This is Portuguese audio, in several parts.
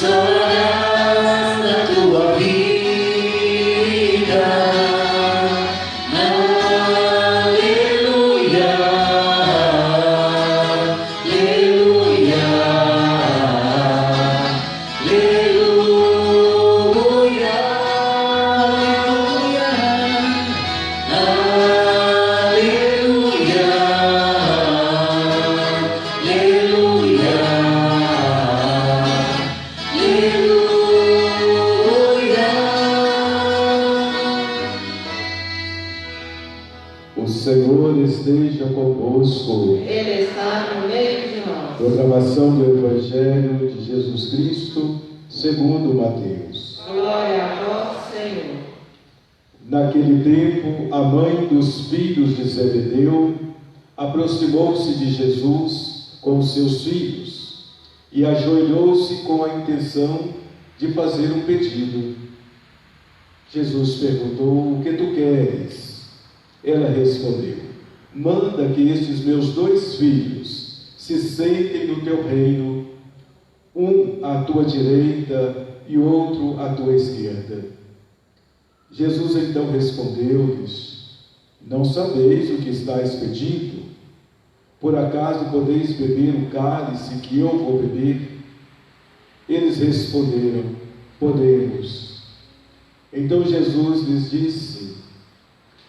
farás na tua vida. Aleluia, aleluia, aleluia, aleluia, aleluia, O Senhor esteja convosco. Ele está no meio de nós. Proclamação do Evangelho de Jesus Cristo, segundo Mateus. Glória a vós, Senhor. Naquele tempo, a mãe dos filhos de Zebedeu aproximou-se de Jesus com seus filhos e ajoelhou-se com a intenção de fazer um pedido. Jesus perguntou: o que tu queres? Ela respondeu: manda que estes meus 2 filhos se sentem no teu reino, um à tua direita e outro à tua esquerda. Jesus então respondeu-lhes: não sabeis o que estáis pedindo? Por acaso podeis beber o cálice que eu vou beber? Eles responderam: podemos. Então Jesus lhes disse: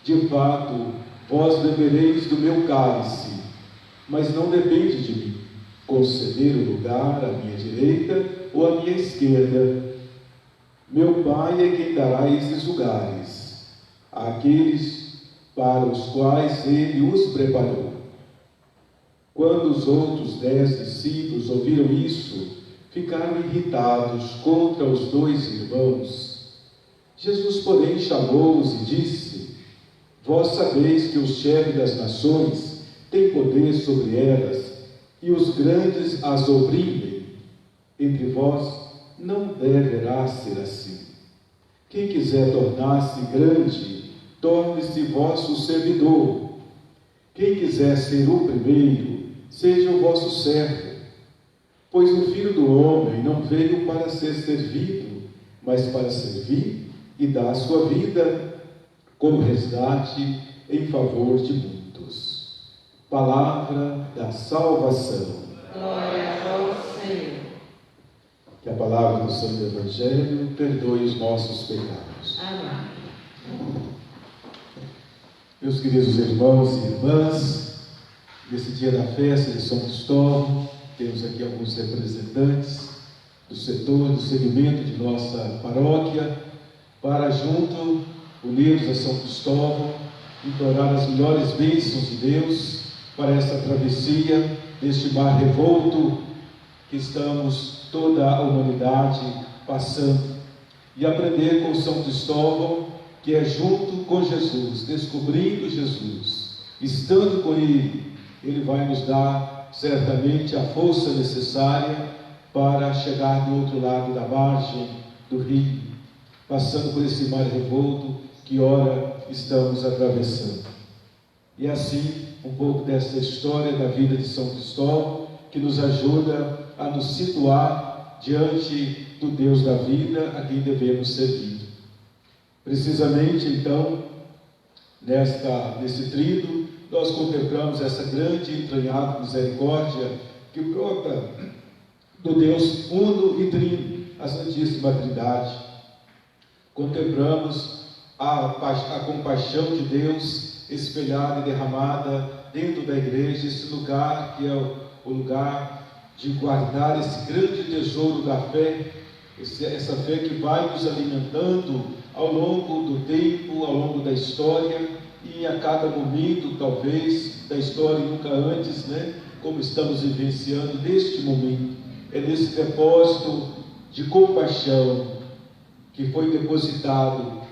de fato, vós bebereis do meu cálice, mas não depende de mim conceder o lugar à minha direita ou à minha esquerda. Meu Pai é quem dará esses lugares àqueles para os quais Ele os preparou. Quando os outros 10 discípulos ouviram isso, ficaram irritados contra os 2 irmãos. Jesus, porém, chamou-os e disse: vós sabeis que os chefes das nações têm poder sobre elas, e os grandes as oprimem. Entre vós não deverá ser assim. Quem quiser tornar-se grande, torne-se vosso servidor. Quem quiser ser o primeiro, seja o vosso servo. Pois o Filho do Homem não veio para ser servido, mas para servir e dar a sua vida como resgate em favor de muitos. Palavra da salvação. Glória a vós, Senhor. Que a palavra do Santo Evangelho perdoe os nossos pecados. Amém. Meus queridos irmãos e irmãs, nesse dia da festa de São Cristóvão, temos aqui alguns representantes do setor, do segmento de nossa paróquia, para junto unirmos a São Cristóvão, implorar as melhores bênçãos de Deus para essa travessia deste mar revolto que estamos, toda a humanidade, passando, e aprender com São Cristóvão que é junto com Jesus, descobrindo Jesus, estando com Ele, Ele vai nos dar certamente a força necessária para chegar do outro lado da margem do rio, passando por esse mar revolto que ora estamos atravessando. E assim, um pouco dessa história da vida de São Cristóvão, que nos ajuda a nos situar diante do Deus da vida a quem devemos servir. Precisamente, então, nesse tríduo, nós contemplamos essa grande e entranhável misericórdia que brota do Deus uno e trino, a Santíssima Trindade. Contemplamos a compaixão de Deus espelhada e derramada dentro da igreja, esse lugar que é o lugar de guardar esse grande tesouro da fé, essa fé que vai nos alimentando ao longo do tempo, ao longo da história, e a cada momento, talvez, da história e nunca antes, como estamos vivenciando neste momento. É nesse depósito de compaixão que foi depositado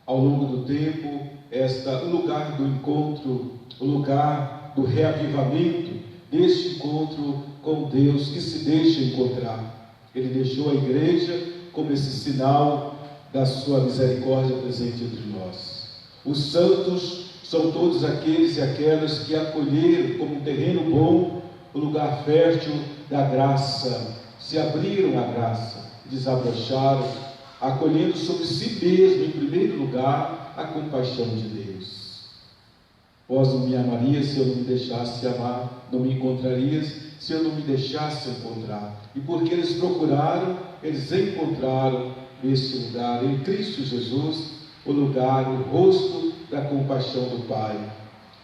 ao longo do tempo o lugar do encontro, o lugar do reavivamento, deste encontro com Deus que se deixa encontrar. Ele deixou a igreja como esse sinal da sua misericórdia presente entre nós. Os santos são todos aqueles e aquelas que acolheram como um terreno bom o lugar fértil da graça, se abriram à graça, desabrocharam, acolhendo sobre si mesmo, em primeiro lugar, a compaixão de Deus. Vós não me amarias se eu não me deixasse amar, não me encontrarias se eu não me deixasse encontrar. E porque eles procuraram, eles encontraram neste lugar, em Cristo Jesus, o lugar, o rosto da compaixão do Pai,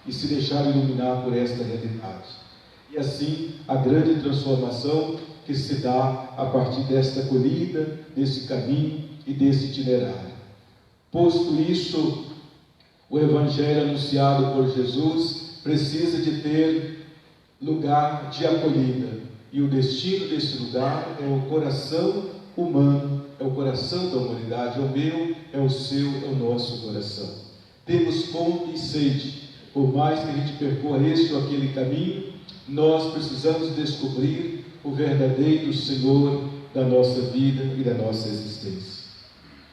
e se deixaram iluminar por esta realidade. E assim, a grande transformação que se dá a partir desta acolhida, desse caminho e desse itinerário. Posto isso, o Evangelho anunciado por Jesus precisa de ter lugar de acolhida, e o destino desse lugar é o coração humano, é o coração da humanidade, é o meu, é o seu, é o nosso coração. Temos fome e sede, por mais que a gente percorra este ou aquele caminho, nós precisamos descobrir o verdadeiro Senhor da nossa vida e da nossa existência.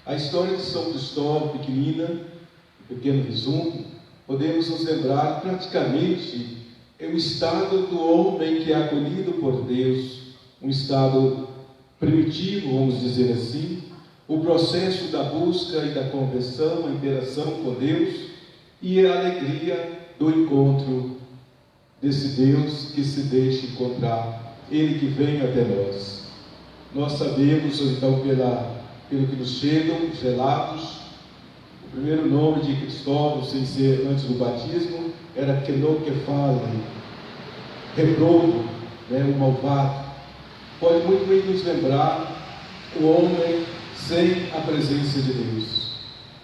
A história de São Cristóvão, pequeno resumo, podemos nos lembrar praticamente é o estado do homem que é acolhido por Deus, um estado primitivo, vamos dizer assim, o processo da busca e da conversão, a interação com Deus e a alegria do encontro desse Deus que se deixa encontrar, Ele que vem até nós. Nós sabemos, então, pelo que nos chegam os relatos, o primeiro nome de Cristóvão, sem ser antes do batismo, era Quenokefale, reprovo, o malvado. Pode muito bem nos lembrar o homem sem a presença de Deus,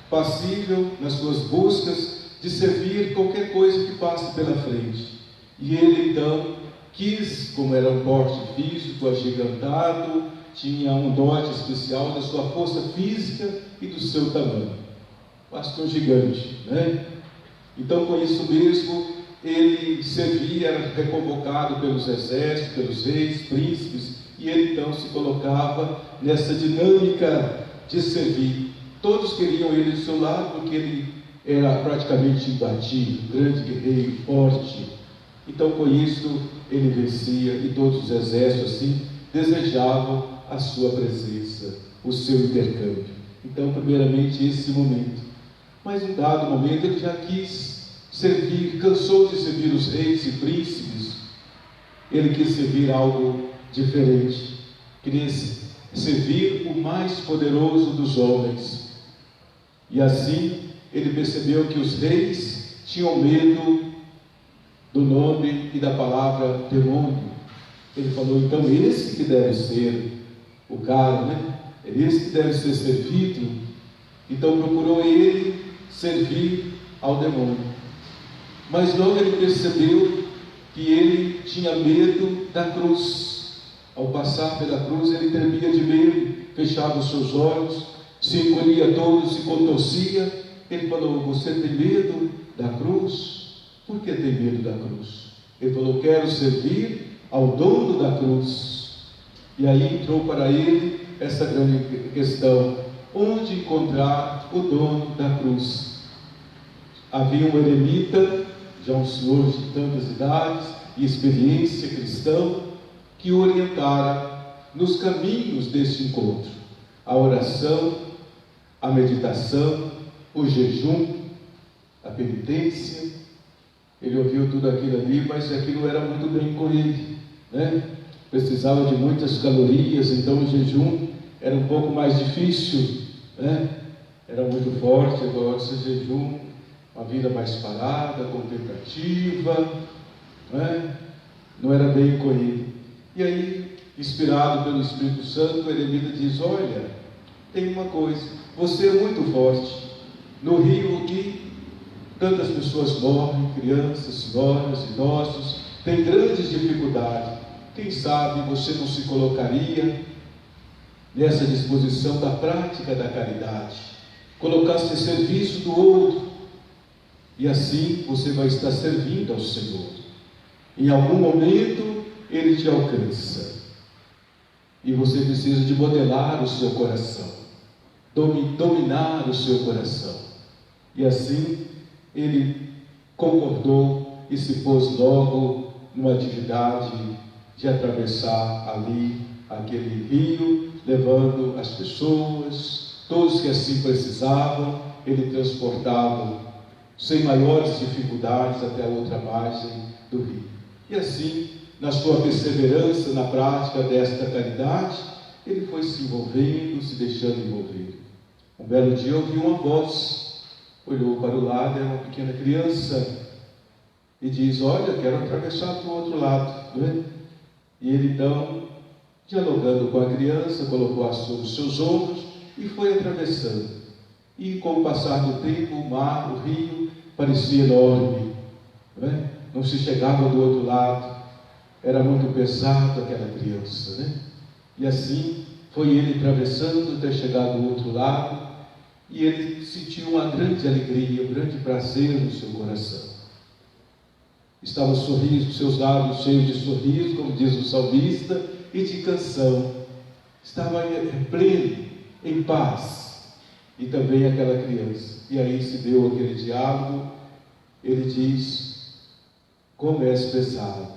passível nas suas buscas de servir qualquer coisa que passe pela frente. E ele então quis, como era um porte físico agigantado, tinha um dote especial da sua força física e do seu tamanho, pastor gigante, Então, com isso mesmo, ele servia, era reconvocado pelos exércitos, pelos reis, príncipes, e ele então se colocava nessa dinâmica de servir. Todos queriam ele do seu lado, porque ele era praticamente imbatível, grande guerreiro, forte. Então, com isso, ele vencia, e todos os exércitos assim desejavam a sua presença, o seu intercâmbio. Então, primeiramente, esse momento. Mas em dado momento ele já quis servir, cansou de servir os reis e príncipes, ele quis servir algo diferente, queria servir o mais poderoso dos homens. E assim ele percebeu que os reis tinham medo do nome e da palavra demônio. Ele falou, então esse que deve ser o cara, é esse que deve ser servido. Então procurou ele servir ao demônio. Mas logo ele percebeu que ele tinha medo da cruz. Ao passar pela cruz ele tremia de medo, fechava os seus olhos, se encolhia todo, se contorcia. Ele falou, você tem medo da cruz? Por que tem medo da cruz? Ele falou, quero servir ao dono da cruz. E aí entrou para ele essa grande questão, onde encontrar o dono da cruz? Havia um eremita, já um senhor de tantas idades e experiência cristã, que o orientara nos caminhos deste encontro, a oração, a meditação, o jejum, a penitência. Ele ouviu tudo aquilo ali, mas aquilo era muito bem com ele, precisava de muitas calorias, então o jejum era um pouco mais difícil, era muito forte. Agora esse jejum, uma vida mais parada, contemplativa, não era bem com ele. E aí, inspirado pelo Espírito Santo, o eremita diz, olha, tem uma coisa, você é muito forte, no rio aqui, tantas pessoas morrem, crianças, senhoras, idosos, tem grandes dificuldades, quem sabe você não se colocaria nessa disposição da prática da caridade, colocar-se a serviço do outro, e assim você vai estar servindo ao Senhor. Em algum momento Ele te alcança, e você precisa de modelar o seu coração, dominar o seu coração. E assim ele concordou e se pôs logo numa atividade de atravessar ali aquele rio, levando as pessoas, todos que assim precisavam, ele transportava sem maiores dificuldades até a outra margem do rio. E assim, na sua perseverança na prática desta caridade, ele foi se envolvendo, se deixando envolver. Um belo dia ouviu uma voz, olhou para o lado, era uma pequena criança, e diz: olha, quero atravessar para o outro lado, não é? E ele então, dialogando com a criança, colocou-a sobre os seus ombros e foi atravessando. E com o passar do tempo, o mar, o rio, parecia enorme, não é? Não se chegava do outro lado, era muito pesado aquela criança, né? E assim foi ele atravessando até chegar do outro lado, e ele sentiu uma grande alegria, um grande prazer no seu coração. Estava o sorriso, seus lábios cheios de sorriso, como diz o salmista, e de canção. Estava pleno, em paz, e também aquela criança. E aí se deu aquele diálogo. Ele diz: como és pesado,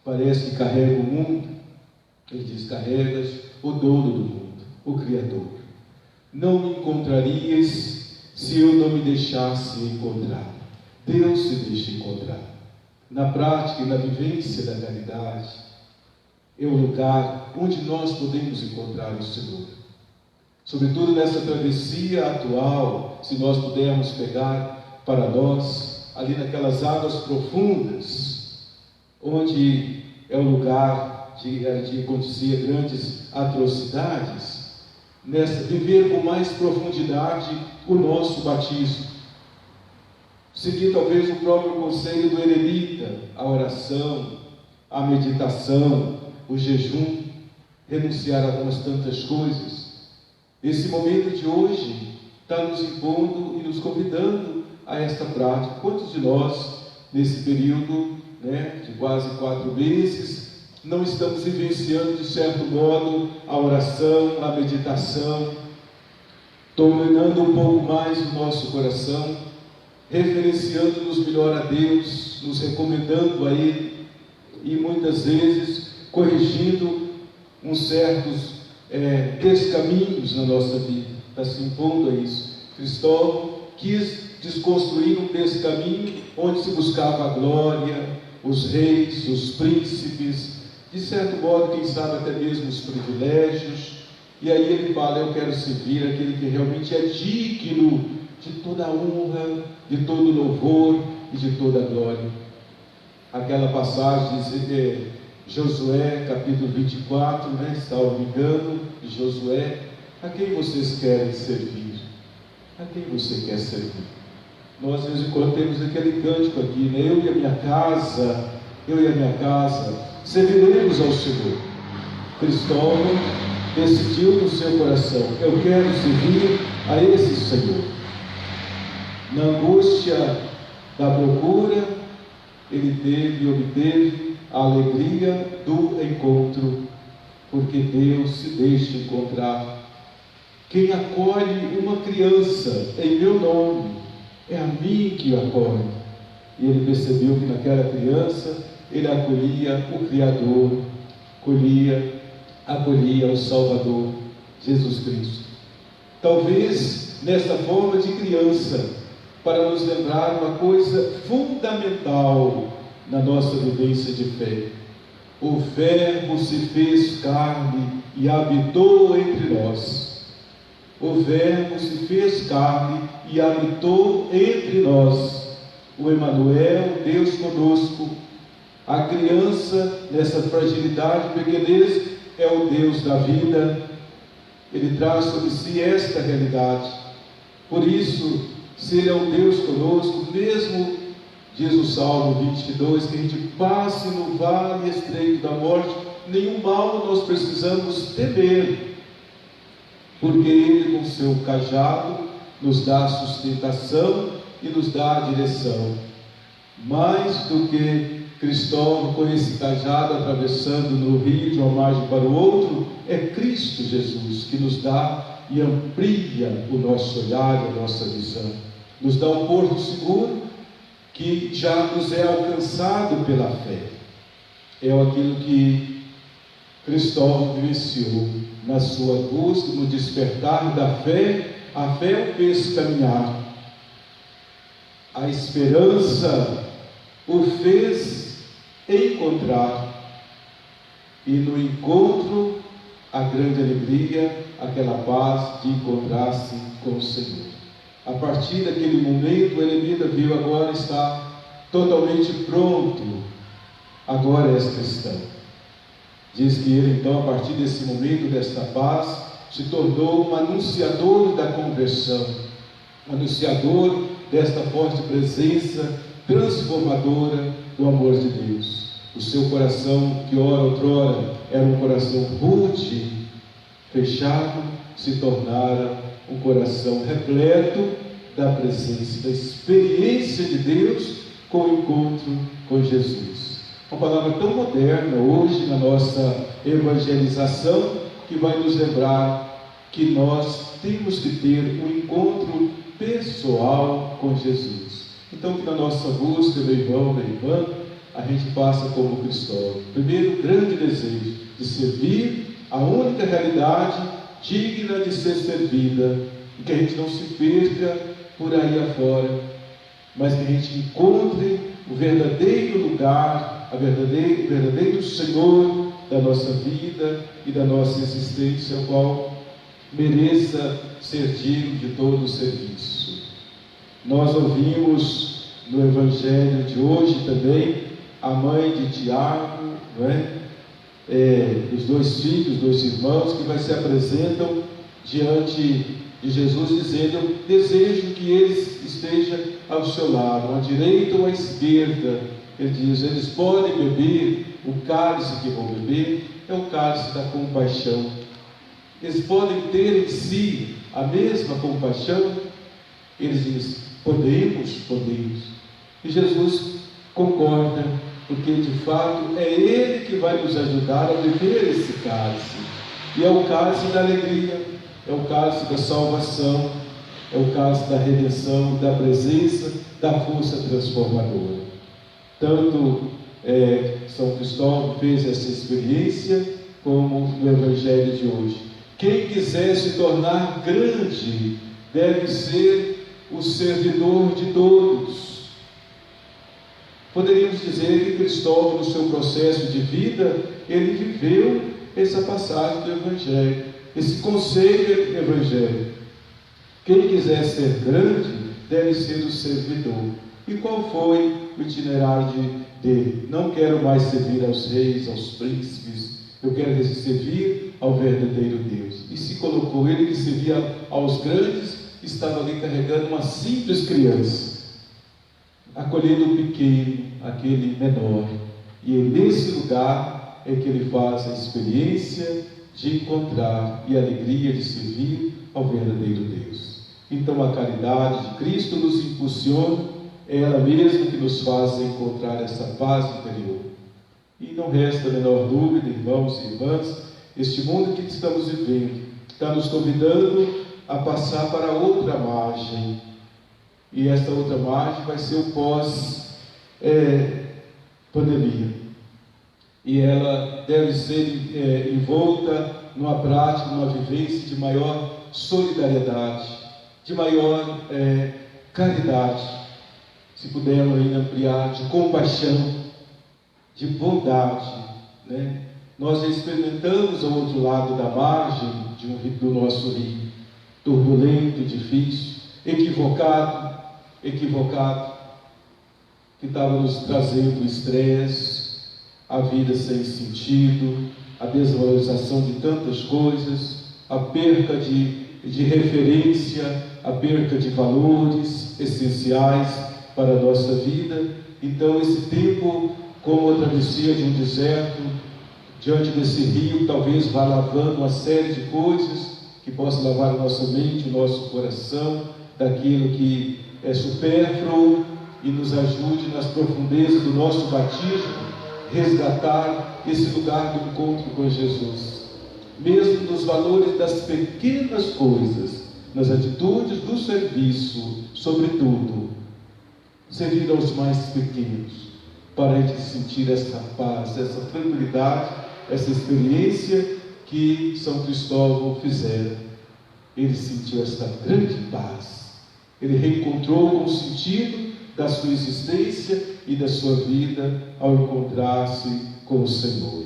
parece que carrega o mundo. Ele diz: carregas o dono do mundo, o Criador. Não me encontrarias se eu não me deixasse encontrar. Deus se deixa encontrar. Na prática e na vivência da caridade, é o lugar onde nós podemos encontrar o Senhor. Sobretudo nessa travessia atual, se nós pudermos pegar para nós, ali naquelas águas profundas, onde é o lugar de acontecer grandes atrocidades, viver com mais profundidade o nosso batismo. Seguir talvez o próprio conselho do eremita, a oração, a meditação, o jejum, renunciar a umas tantas coisas. Esse momento de hoje está nos impondo e nos convidando a esta prática. Quantos de nós, nesse período de quase 4 meses, não estamos vivenciando de certo modo a oração, a meditação, dominando um pouco mais o nosso coração, referenciando-nos melhor a Deus, nos recomendando a Ele, e muitas vezes corrigindo uns certos descaminhos na nossa vida. Está se impondo a isso. Cristóvão quis desconstruir um descaminho onde se buscava a glória, os reis, os príncipes, de certo modo, quem sabe até mesmo os privilégios. E aí ele fala: eu quero servir aquele que realmente é digno de toda a honra, de todo o louvor e de toda a glória. Aquela passagem de Josué, capítulo 24, salvo engano, de Josué: a quem vocês querem servir? A quem você quer servir? Nós, de vez em quando, temos aquele cântico aqui, eu e a minha casa, serviremos ao Senhor. Cristóvão decidiu no seu coração: eu quero servir a esse Senhor. Na angústia da procura, ele teve e obteve a alegria do encontro, porque Deus se deixa encontrar. Quem acolhe uma criança em meu nome, é a mim que acolhe. E ele percebeu que naquela criança ele acolhia o Criador, acolhia o Salvador, Jesus Cristo. Talvez nesta forma de criança, para nos lembrar uma coisa fundamental na nossa vivência de fé: o Verbo se fez carne e habitou entre nós. O Verbo se fez carne e habitou entre nós. O Emanuel, Deus conosco. A criança, nessa fragilidade e pequenez, é o Deus da vida. Ele traz sobre si esta realidade. Por isso, se Ele é um Deus conosco, mesmo, diz o Salmo 22, que a gente passe no vale estreito da morte, nenhum mal nós precisamos temer, porque Ele, com seu cajado, nos dá sustentação e nos dá a direção. Mais do que Cristóvão, com esse cajado atravessando no rio de uma margem para o outro, é Cristo Jesus que nos dá e amplia o nosso olhar e a nossa visão. Nos dá um porto seguro que já nos é alcançado pela fé. É aquilo que Cristóvão vivenciou na sua busca, no despertar da fé. A fé o fez caminhar, a esperança o fez encontrar, e no encontro a grande alegria, aquela paz de encontrar-se com o Senhor. A partir daquele momento, o eremita viu agora estar totalmente pronto, agora és cristão. Diz que ele então, a partir desse momento, desta paz, se tornou um anunciador da conversão, um anunciador desta forte presença transformadora do amor de Deus. O seu coração, que outrora era um coração rude, fechado, se tornara um coração repleto da presença, da experiência de Deus com o encontro com Jesus. Uma palavra tão moderna hoje na nossa evangelização, que vai nos lembrar que nós temos que ter um encontro pessoal com Jesus. Então, que na nossa busca, meu irmão, minha irmã, a gente passa como Cristóvão. Primeiro, o grande desejo de servir a única realidade digna de ser servida, e que a gente não se perca por aí afora, mas que a gente encontre o verdadeiro lugar, o verdadeiro Senhor da nossa vida e da nossa existência, o qual mereça ser digno de todo o serviço. Nós ouvimos no Evangelho de hoje também a mãe de Tiago, não é? Os dois filhos, os dois irmãos, que se apresentam diante de Jesus, dizendo: eu desejo que eles estejam ao seu lado, à direita ou à esquerda. Ele diz: eles podem beber o cálice que vão beber, é o cálice da compaixão. Eles podem ter em si a mesma compaixão. Eles dizem: podemos. E Jesus concorda, porque de fato é Ele que vai nos ajudar a beber esse cálice. E é o cálice da alegria, é o cálice da salvação, é o cálice da redenção, da presença, da força transformadora. Tanto São Cristóvão fez essa experiência, como no Evangelho de hoje. Quem quiser se tornar grande deve ser o servidor de todos. Poderíamos dizer que Cristóvão, no seu processo de vida, ele viveu essa passagem do Evangelho, esse conselho evangélico. Quem quiser ser grande deve ser o servidor. E qual foi o itinerário dele? Não quero mais servir aos reis, aos príncipes, eu quero servir ao verdadeiro Deus. E se colocou, ele que servia aos grandes, estava ali carregando uma simples criança, acolhendo o pequeno, aquele menor. E nesse lugar é que ele faz a experiência de encontrar e a alegria de servir ao verdadeiro Deus. Então a caridade de Cristo nos impulsiona, é ela mesma que nos faz encontrar essa paz interior. E não resta a menor dúvida, irmãos e irmãs, este mundo que estamos vivendo está nos convidando a passar para outra margem. E esta outra margem vai ser o pós-pandemia. E ela deve ser envolta numa prática, numa vivência de maior solidariedade, de maior caridade, se pudermos ainda ampliar, de compaixão, de bondade, né? Nós já experimentamos ao outro lado da margem do nosso rio, turbulento, difícil, equivocado, que estava nos trazendo estresse, a vida sem sentido, a desvalorização de tantas coisas, a perca de referência, a perca de valores essenciais para a nossa vida. Então esse tempo, como a travessia de um deserto, diante desse rio, talvez vá lavando uma série de coisas que possam lavar a nossa mente, o nosso coração, daquilo que é supérfluo, e nos ajude nas profundezas do nosso batismo, resgatar esse lugar do encontro com Jesus, mesmo nos valores das pequenas coisas, nas atitudes do serviço, sobretudo, servir aos mais pequenos, para a gente sentir essa paz, essa tranquilidade essa experiência que São Cristóvão fizera. Ele sentiu esta grande paz. Ele reencontrou com o sentido da sua existência e da sua vida ao encontrar-se com o Senhor.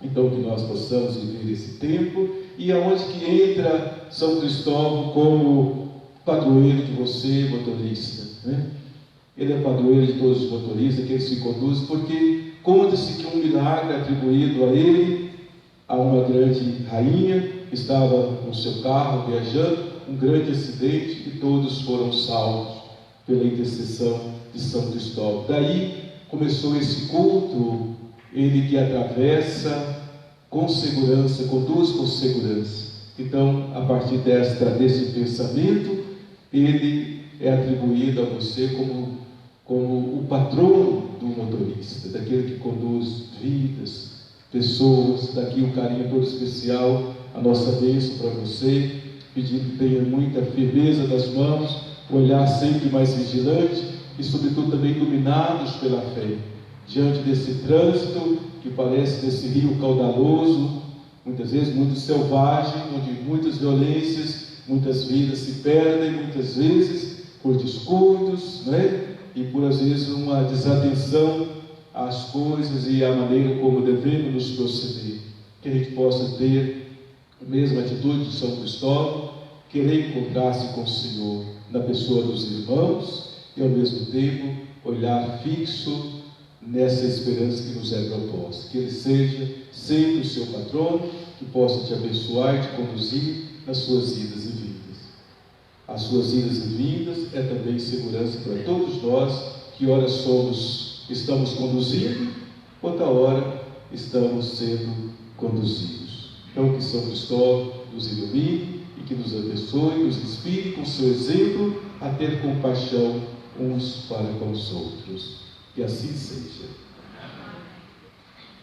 Então que nós possamos viver esse tempo, e aonde que entra São Cristóvão como padroeiro de você, motorista, né? Ele é padroeiro de todos os motoristas, aqueles que conduzem, porque conta-se que um milagre atribuído a ele, a uma grande rainha, estava no seu carro viajando, um grande acidente, e todos foram salvos pela intercessão de São Cristóvão. Daí começou esse culto, ele que atravessa com segurança, conduz com segurança. Então, a partir desse pensamento, ele é atribuído a você como o patrono do motorista, daquele que conduz vidas, pessoas. Daqui um carinho todo especial, a nossa bênção para você, pedindo que tenha muita firmeza das mãos, olhar sempre mais vigilante e, sobretudo, também iluminados pela fé, diante desse trânsito que parece desse rio caudaloso, muitas vezes muito selvagem, onde muitas violências, muitas vidas se perdem, muitas vezes por descuidos, né? E por às vezes uma desatenção às coisas e à maneira como devemos nos proceder. Que a gente possa ter a mesma atitude de São Cristóvão, querer encontrar-se com o Senhor na pessoa dos irmãos e ao mesmo tempo olhar fixo nessa esperança que nos é proposta. Que Ele seja sempre o seu patrono, que possa te abençoar e te conduzir nas suas idas e vindas. As suas idas e vindas é também segurança para todos nós, que ora estamos conduzindo, outra hora estamos sendo conduzidos. Então que São Cristóvão nos ilumine e que nos abençoe, nos inspire com seu exemplo a ter compaixão uns para com os outros. Que assim seja.